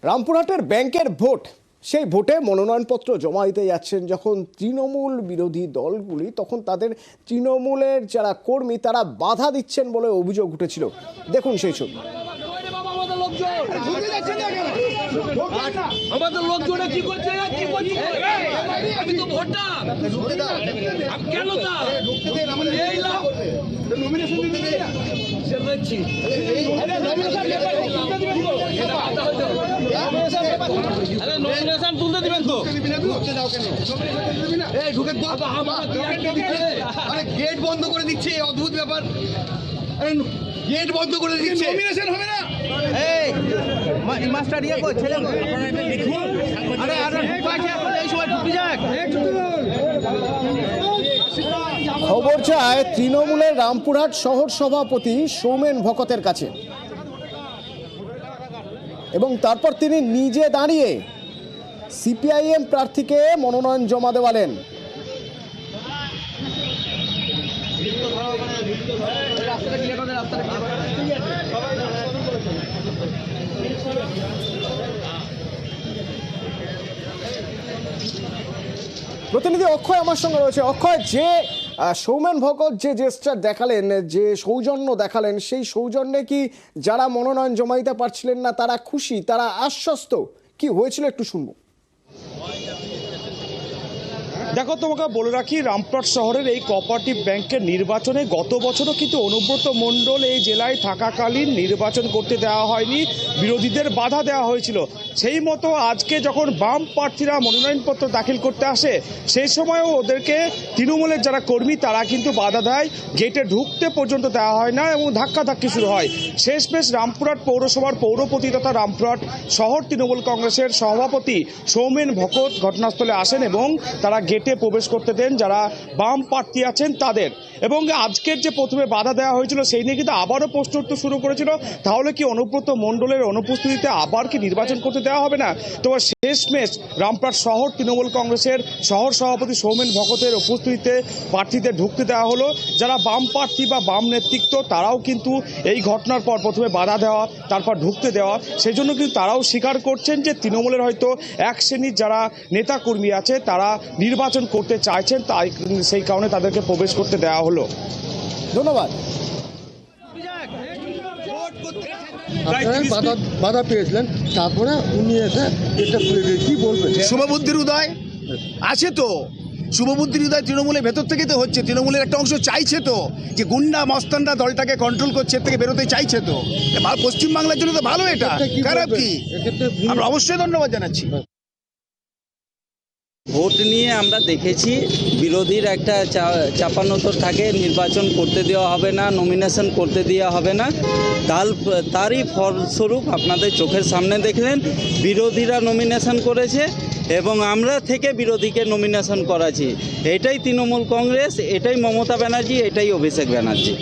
রামপুরহাটের ব্যাংকের ভোট, সেই ভোটে মনোনয়নপত্র জমা দিতে যাচ্ছেন যখন তৃণমূল বিরোধী দলগুলি, তখন তাদের তৃণমূলের যারা কর্মী তারা বাধা দিচ্ছেন বলে অভিযোগ উঠেছিল। দেখুন সেই ছবি। আমাদের লোকজন কি করছে? আমি তো ভোটটা কেন তা নমিনেশন তুলতে দিবেন তো? গেট বন্ধ করে দিচ্ছে, অদ্ভুত ব্যাপার। গেট বন্ধ করে দিচ্ছে, নমিনেশন হবে না। এই মাস্টার ইয়ে কো ছেলে কো আপনারা এটা লিখুন। আরে আরে ঢুকাছে এখন, এই সময় ঢুকে যাক। খবর চায় তৃণমূলের রামপুরহাট শহর সভাপতি সৌমেন ভকতের কাছে, এবং তারপর তিনি নিজে দাঁড়িয়ে সিপিআইএম প্রার্থীকে মনোনয়ন জমা দেওয়ালেন। প্রতিনিধি অক্ষয় আমার সঙ্গে রয়েছে। অক্ষয়, যে সৌমেন ভকত যে জেস্টার দেখালেন, যে সৌজন্য দেখালেন, সেই সৌজন্যে কি যারা মনোনয়ন জমা দিতে পারছিলেন না তারা খুশি, তারা আশ্বস্ত? কি হয়েছিল একটু শুনবো। দেখো, তোমাকে বলে রাখি, রামপুরহাট শহরের এই কোঅপারেটিভ ব্যাংকের নির্বাচনে গত বছরও কিন্তু অনুব্রত মণ্ডল এই জেলায় থাকাকালীন নির্বাচন করতে দেওয়া হয়নি, বিরোধীদের বাধা দেওয়া হয়েছিল। সেই মতো আজকে যখন বাম প্রার্থীরা মনোনয়নপত্র দাখিল করতে আসে, সেই সময়ও ওদেরকে তৃণমূলের যারা কর্মী তারা কিন্তু বাধা দেয়, গেটে ঢুকতে পর্যন্ত দেওয়া হয় না এবং ধাক্কাধাক্কি শুরু হয়। শেষমেশ রামপুরহাট পৌরসভার পৌরপতি তথা রামপুরহাট শহর তৃণমূল কংগ্রেসের সভাপতি সৌমেন ভকত ঘটনাস্থলে আসেন এবং তারা গেটে প্রবেশ করতে দেন যারা বাম প্রার্থী আছেন তাদের। এবং আজকের যে প্রথমে বাধা দেওয়া হয়েছিল সেই নিয়ে কিন্তু আবারও প্রশ্ন উঠতে শুরু করেছিল, তাহলে কি অনুব্রত মণ্ডলের অনুপস্থিতিতে আবার কি নির্বাচন করতে দেওয়া হবে না? তো শেষমেশ রামপুরহাট শহর তৃণমূল কংগ্রেসের শহর সভাপতি সৌমেন ভকতের উপস্থিতিতে প্রার্থীদের ঢুকতে দেওয়া হলো। যারা বাম প্রার্থী বা বাম নেতৃত্ব তারাও কিন্তু এই ঘটনার পর প্রথমে বাধা দেওয়া, তারপর ঢুকতে দেওয়া, সেই জন্য কিন্তু তারাও স্বীকার করছেন যে তৃণমূলের হয়তো এক শ্রেণীর যারা নেতাকর্মী আছে তারা নির্বাচন করতে চাইছেন, তাই সেই কারণে তাদেরকে প্রবেশ করতে দেওয়া হলো। ধন্যবাদ। বাধা পেয়েছিলেন, তারপরে উনি এসে এটা খুলে দিয়ে কি বলবেন? শুভবুদ্ধির উদয় আছে তো, শুভবুদ্ধির উদয় তৃণমূলের ভেতর থেকে তো হচ্ছে। তৃণমূলের একটা অংশ চাইছে তো যে গুন্ডা মস্তানরা দলটাকে কন্ট্রোল করছে, এর থেকে বেরোতে চাইছে তো। পশ্চিমবাংলার জন্য তো ভালো, এটা খারাপ কি? আমরা অবশ্যই ধন্যবাদ জানাচ্ছি। ভোট নিয়ে আমরা দেখেছি বিরোধীর একটা চাপানোতর থাকে, নির্বাচন করতে দেওয়া হবে না, নমিনেশন করতে দেওয়া হবে না। তারই ফলস্বরূপ আপনাদের চোখের সামনে দেখলেন বিরোধীরা নমিনেশন করেছে এবং আমরা থেকে বিরোধীকে নমিনেশন করাছি। এটাই তৃণমূল কংগ্রেস, এটাই মমতা ব্যানার্জি, এটাই অভিষেক ব্যানার্জি।